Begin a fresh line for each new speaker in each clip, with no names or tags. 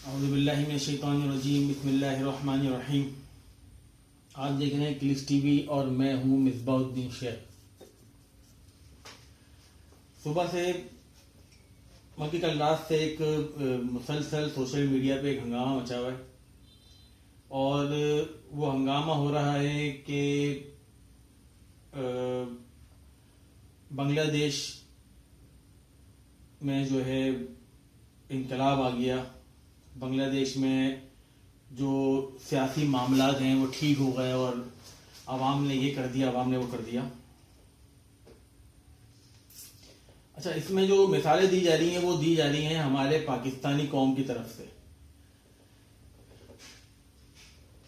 औज़ुबिल्लाहि मिनश्शैतानिर्रजीम बिस्मिल्लाहिर्रहमानिर्रहीम। आप देख रहे हैं क्लिक्स टीवी और मैं हूं मिसबाहुद्दीन शेख। सुबह से बल्कि कल रात से एक मुसलसल सोशल मीडिया पे एक हंगामा मचा हुआ है और वो हंगामा हो रहा है कि बांग्लादेश में जो है इनकलाब आ गया। बांग्लादेश में जो सियासी मामलात हैं वो ठीक हो गए और अवाम ने ये कर दिया, अवाम ने वो कर दिया। अच्छा, इसमें जो मिसालें दी जा रही हैं वो दी जा रही हैं हमारे पाकिस्तानी कौम की तरफ से।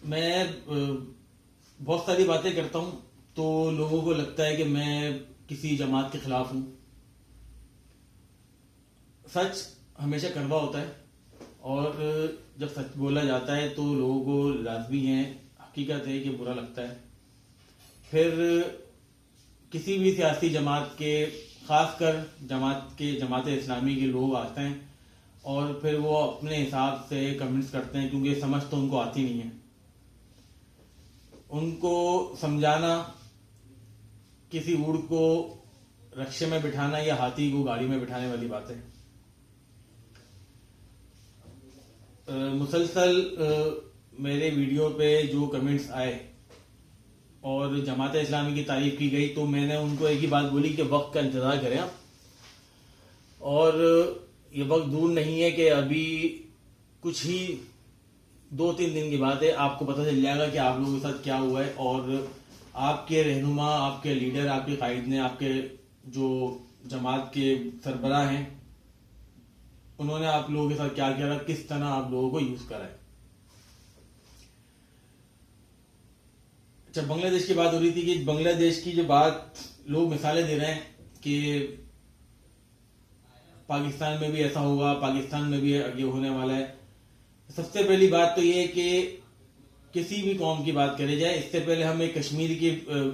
मैं बहुत सारी बातें करता हूं तो लोगों को लगता है कि मैं किसी जमात के खिलाफ हूं। सच हमेशा कड़वा होता है और जब सच बोला जाता है तो लोगों को लाजमी है, हकीकत है कि बुरा लगता है। फिर किसी भी सियासी जमात के, खासकर जमात इस्लामी के लोग आते हैं और फिर वो अपने हिसाब से कमेंट्स करते हैं, क्योंकि समझ तो उनको आती नहीं है। उनको समझाना, किसी ऊँट को रक्शे में बिठाना या हाथी को गाड़ी में बिठाने वाली बात है। मुसलसल मेरे वीडियो पे जो कमेंट्स आए और जमात इस्लामी की तारीफ की गई तो मैंने उनको एक ही बात बोली कि वक्त का इंतजार करें आप, और ये वक्त दूर नहीं है कि अभी कुछ ही 2-3 दिन की बात है, आपको पता चल जाएगा कि आप लोगों के साथ क्या हुआ है। और आपके रहनुमा, आपके लीडर, आपके कायद ने, आपके जो जमात के सरबराह हैं, उन्होंने आप लोगों के साथ क्या किया, किस तरह आप लोगों को यूज करा है। जब बांग्लादेश की बात हो रही थी कि बांग्लादेश की जो बात लोग मिसालें दे रहे हैं कि पाकिस्तान में भी ऐसा होगा, पाकिस्तान में भी ये होने वाला है। सबसे पहली बात तो ये है कि किसी भी कौम की बात करी जाए, इससे पहले हम एक कश्मीर के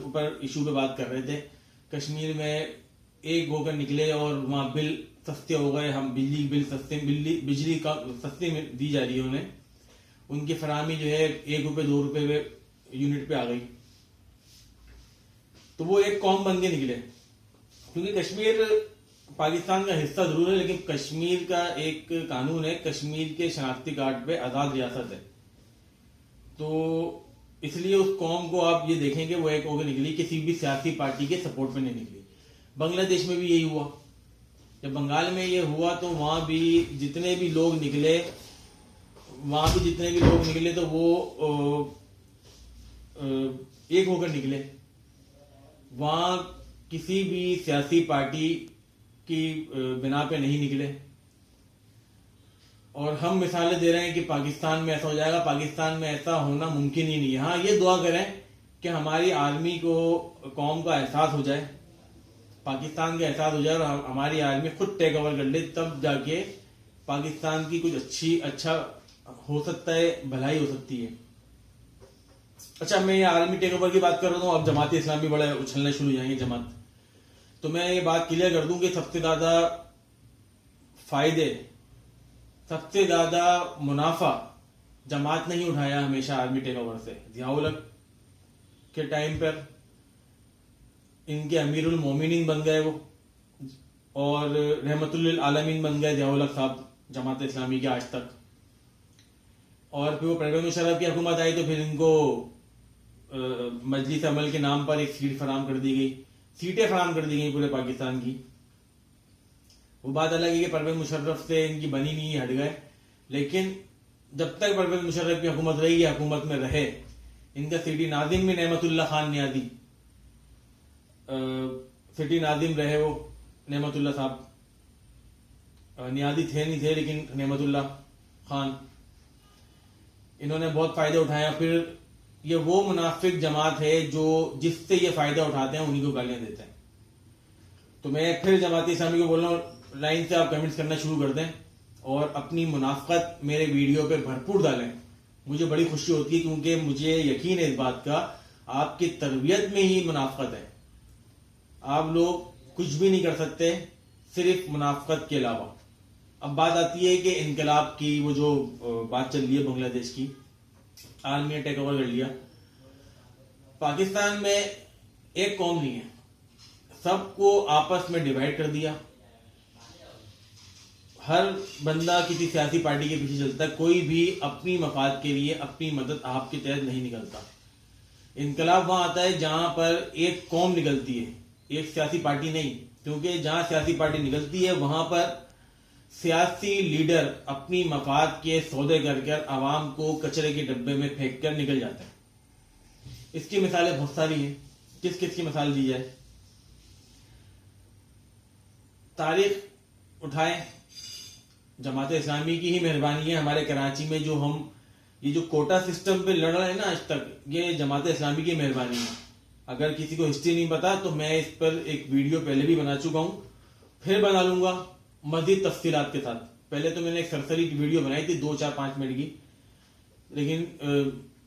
ऊपर इशू पे बात कर रहे थे। कश्मीर में एक होकर निकले और वहां बिल सस्ते हो गए, हम बिजली का सस्ते में दी जा रही है उन्हें, उनकी फराहमी जो है 1 रुपए 2 रुपए यूनिट पे आ गई, तो वो एक कौम बन के निकले। क्योंकि कश्मीर पाकिस्तान का हिस्सा जरूर है, लेकिन कश्मीर का एक कानून है, कश्मीर के शनाख्ती कार्ड पे आजाद रियासत है। तो इसलिए उस कौम को आप ये देखेंगे वो एक होकर निकली, किसी भी सियासी पार्टी के सपोर्ट पे नहीं निकली। बांग्लादेश में भी यही हुआ। जब बंगाल में ये हुआ तो वहां भी जितने भी लोग निकले तो वो एक होकर निकले। वहां किसी भी सियासी पार्टी की बिना पे नहीं निकले। और हम मिसालें दे रहे हैं कि पाकिस्तान में ऐसा हो जाएगा, पाकिस्तान में ऐसा होना मुमकिन ही नहीं है। हाँ, ये दुआ करें कि हमारी आर्मी को, कौम का एहसास हो जाए, पाकिस्तान का एहसास हो जाए और हमारी आर्मी खुद टेक ओवर कर ले, तब जाके पाकिस्तान की कुछ अच्छा हो सकता है, भलाई हो सकती है। अच्छा, मैं ये आर्मी टेक ओवर की बात कर रहा हूँ, अब जमात इस्लामी बड़ा उछलने शुरू हो जाएंगे जमात। तो मैं ये बात क्लियर कर दूं कि सबसे ज्यादा फायदे, सबसे ज्यादा मुनाफा जमात नहीं उठाया हमेशा आर्मी टेक ओवर से। ज़िया-उल-हक के टाइम पर इनके अमीरुल मोमिनीन बन गए वो, और रहमतुल्लिल आलमीन बन गए ज़िया-उल-हक साहब जमात इस्लामी के आज तक। और फिर वो परवेज मुशर्रफ की हुकूमत आई तो फिर इनको मजलिस अमल के नाम पर एक सीटें फराम कर दी गई पूरे पाकिस्तान की। वो बात अलग है कि परवेज मुशर्रफ से इनकी बनी नहीं, हट गए। लेकिन जब तक परवेज मुशर्रफ की हुकूमत रही, हुकूमत में रहे, इनका सिटी नाजिम भी नेमतुल्लाह खान नियादी, सिटी नाजिम रहे वो नेमतुल्लाह साहब, नियादी थे नहीं थे लेकिन नेमतुल्लाह खान, इन्होंने बहुत फायदे उठाए। फिर ये वो मुनाफिक जमात है जो जिससे ये फायदा उठाते हैं उन्हीं को गालियां देते हैं। तो मैं फिर जमात इस्लामी को बोल रहा हूँ, लाइन से आप कमेंट्स करना शुरू कर दें और अपनी मुनाफिकत मेरे वीडियो पे भरपूर डालें। मुझे बड़ी खुशी होती है, क्योंकि मुझे यकीन है इस बात का, आपकी तरबियत में ही मुनाफिकत है। आप लोग कुछ भी नहीं कर सकते सिर्फ मुनाफिकत के अलावा। अब बात आती है कि इनकलाब की, वो जो बात चल रही है बांग्लादेश की, आर्मी ने टेक ओवर कर लिया। पाकिस्तान में एक कौम नहीं है, सबको आपस में डिवाइड कर दिया। हर बंदा किसी सियासी पार्टी के पीछे चलता है, कोई भी अपनी मफाद के लिए, अपनी मदद आप के तहत नहीं निकलता। इनकलाब वहां आता है जहां पर एक कौम निकलती है, एक सियासी पार्टी नहीं, क्योंकि जहां सियासी पार्टी निकलती है वहां पर सियासी लीडर अपनी मफाद के सौदे कर आवाम को कचरे के डब्बे में फेंक कर निकल जाते हैं। इसकी मिसालें बहुत सारी हैं, किस किस की मिसाल दी जाए। तारीख उठाएं, जमात इस्लामी की ही मेहरबानी है। हमारे कराची में जो हम ये जो कोटा सिस्टम पे लड़ रहे हैं ना आज तक, ये जमात इस्लामी की मेहरबानी है। अगर किसी को हिस्ट्री नहीं पता तो मैं इस पर एक वीडियो पहले भी बना चुका हूं, फिर बना लूंगा मजीद तफसीलात के साथ। पहले तो मैंने एक सरसरी वीडियो बनाई थी 2-4-5 मिनट की, लेकिन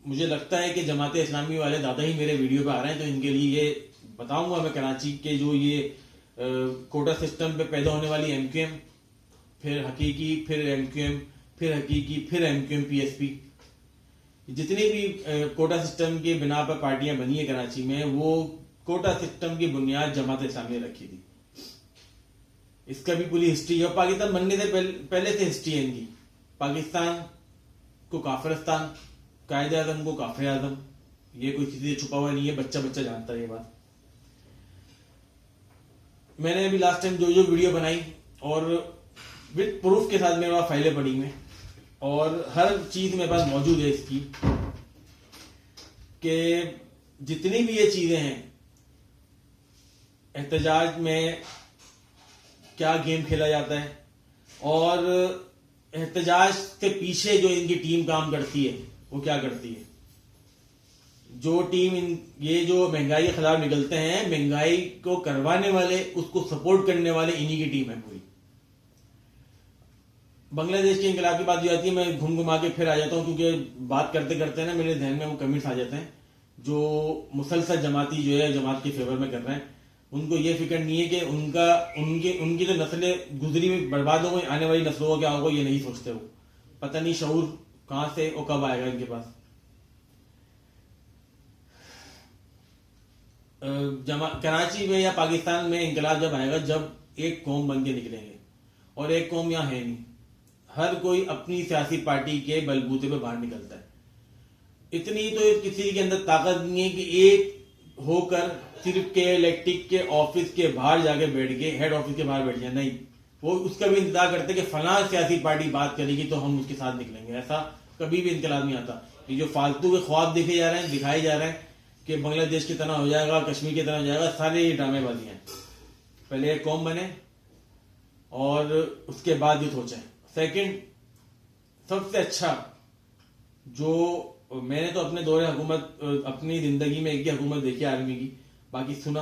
मुझे लगता है कि जमात इस्लामी वाले ज्यादा ही मेरे वीडियो पे आ रहे हैं, तो इनके लिए ये बताऊंगा मैं। कराची के जो ये कोटा सिस्टम पे पैदा होने वाली एमक्यूएम, फिर हकीकी, फिर एमक्यूएम, फिर हकीकी, फिर एमक्यूएम पीएसपी, जितनी भी कोटा सिस्टम के बिना पर पार्टियां बनी है कराची में, वो कोटा सिस्टम की बुनियाद जमात इस्लामी ने रखी थी। इसका भी पूरी हिस्ट्री है। पाकिस्तान बनने से पहले से हिस्ट्री है इनकी। पाकिस्तान को काफिरिस्तान, कायदे आजम को काफिर आजम, ये कोई चीज छुपा हुआ नहीं है, बच्चा बच्चा जानता है ये बात। मैंने अभी लास्ट टाइम जो वीडियो बनाई और विद प्रूफ के साथ मेरे पास फाइलें पड़ी हुई, और हर चीज मेरे पास मौजूद है इसकी, कि जितनी भी ये चीजें हैं, एहतजाज में क्या गेम खेला जाता है, और एहतजाज के पीछे जो इनकी टीम काम करती है वो क्या करती है। जो टीम ये जो महंगाई के खिलाफ निकलते हैं, महंगाई को करवाने वाले, उसको सपोर्ट करने वाले इन्हीं की टीम है पूरी। बांग्लादेश के इनकलाब की बात जो आती है, मैं घूम घुमा के फिर आ जाता हूं, क्योंकि बात करते करते ना मेरे ध्यान में वो कमेंट्स आ जाते हैं जो मुसलसल जमाती जो है जमात के फेवर में कर रहे हैं। उनको ये फिक्र नहीं है कि उनकी जो नस्लें गुजरी में बर्बाद हो गई, आने वाली नस्लों का क्या होगा ये नहीं सोचते। वो पता नहीं शऊर कहां से और कब आएगा इनके पास। कराची में या पाकिस्तान में इनकलाब जब आएगा जब एक कौम बन के निकलेंगे, और एक कौम यहां है नहीं। हर कोई अपनी सियासी पार्टी के बलबूते पे बाहर निकलता है। इतनी तो किसी के अंदर ताकत नहीं है कि एक होकर सिर्फ के इलेक्ट्रिक के ऑफिस के बाहर जाके बैठ के, हेड ऑफिस के बाहर बैठ जाए। नहीं, वो उसका भी इंतजार करते कि फला सियासी पार्टी बात करेगी तो हम उसके साथ निकलेंगे। ऐसा कभी भी इनकलाब नहीं आता। ये जो फालतू के ख्वाब दिखाए जा रहे हैं कि बांग्लादेश की तरह हो जाएगा, कश्मीर की तरह हो जाएगा, सारे ये ड्रामेबाजी हैं। पहले एक कौम बने और उसके बाद ये सोचें। सेकंड, सबसे अच्छा जो मैंने तो अपने दौरे हुकूमत, अपनी जिंदगी में एक ही हुकूमत देखी आर्मी की, बाकी सुना,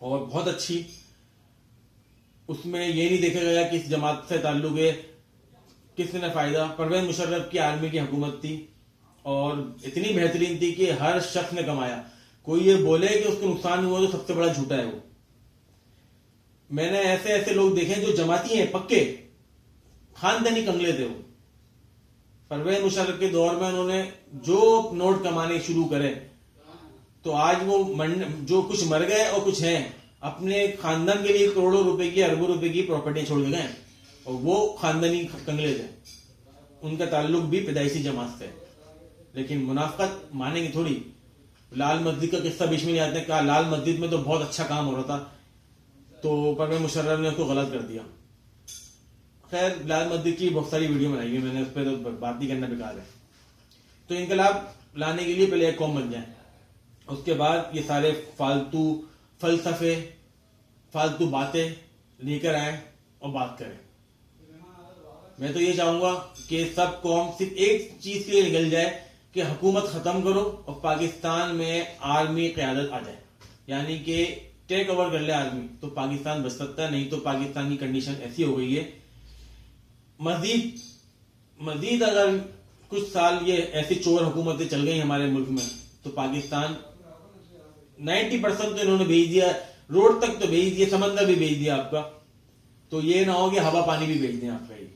और बहुत अच्छी। उसमें ये नहीं देखा गया किस जमात से ताल्लुक है, किसने फायदा। परवेज मुशर्रफ की आर्मी की हुकूमत थी और इतनी बेहतरीन थी कि हर शख्स ने कमाया। कोई ये बोले कि उसको नुकसान हुआ तो सबसे बड़ा झूठा है वो। मैंने ऐसे ऐसे लोग देखे जो जमाती हैं पक्के, खानदानी कंगले थे वो। परवेज मुशर्रफ के दौर में उन्होंने जो नोट कमाने शुरू करे, तो आज वो जो कुछ मर गए और कुछ हैं, अपने खानदान के लिए करोड़ों रुपए की, अरबों रुपए की प्रॉपर्टी छोड़ के गए, और वो खानदानी कंगले थे। उनका ताल्लुक भी पैदाइशी जमात से। लेकिन मुनाफकत मानेंगे थोड़ी। लाल मस्जिद का किस्सा बीच में नहीं आते, कहा लाल मस्जिद में तो बहुत अच्छा काम हो रहा था, तो परवेज मुशर्रफ ने उसको गलत कर दिया। खैर, लाल मस्जिद की बहुत सारी वीडियो बनाई है मैंने, उस पर तो बात नहीं करना बेकार है। तो इनकलाब लाने के लिए पहले एक कौम बन जाए, उसके बाद ये सारे फालतू फलसफे, फालतू बातें लेकर आए और बात करें। मैं तो ये चाहूंगा कि सब कौम सिर्फ एक चीज के लिए निकल जाए कि हुकूमत खत्म करो और पाकिस्तान में आर्मी क़यादत आ जाए, यानी कि टेक ओवर कर ले आर्मी, तो पाकिस्तान बच सकता है। नहीं तो पाकिस्तान की कंडीशन ऐसी हो गई है, मजीद अगर कुछ साल ये ऐसी चोर हुकूमतें चल गई हमारे मुल्क में, तो पाकिस्तान 90% तो इन्होंने भेज दिया, रोड तक तो भेज दिया, समंदर भी भेज दिया आपका। तो ये ना हो कि हवा पानी भी बेच दें आपका। ये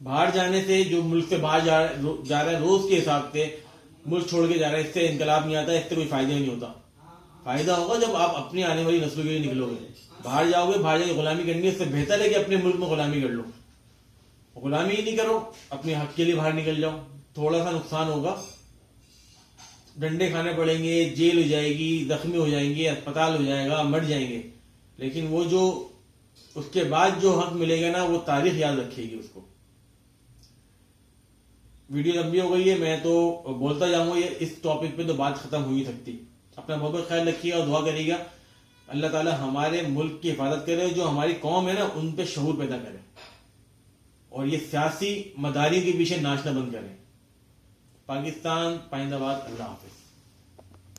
बाहर जाने से, जो मुल्क से बाहर जा रहा है रोज के हिसाब से मुल्क छोड़ के जा रहा है, इससे इनकलाब नहीं आता, इससे कोई फायदा नहीं होता। फायदा होगा जब आप अपनी आने वाली नस्लों के लिए निकलोगे। बाहर जाओगे, बाहर जाके गुलामी करनी है, इससे बेहतर है कि अपने मुल्क में गुलामी कर लो। गुलामी ही नहीं करो, अपने हक के लिए बाहर निकल जाओ। थोड़ा सा नुकसान होगा, डंडे खाने पड़ेंगे, जेल हो जाएगी, जख्मी हो जाएंगे, अस्पताल हो जाएगा, मर जाएंगे, लेकिन वो जो उसके बाद जो हक मिलेगा ना, वो तारीख याद रखेगी उसको। वीडियो लंबी हो गई है, मैं तो बोलता जाऊंगा, ये इस टॉपिक पे तो बात खत्म हो ही सकती। अपना बहुत ख्याल रखिएगा और दुआ करिएगा अल्लाह ताला हमारे मुल्क की हिफाजत करे, जो हमारी कौम है ना उन पे शऊर पैदा करे, और ये सियासी मदारी के पीछे नाचना बंद करें। पाकिस्तान पाइंदाबाद। अल्लाह हाफिज।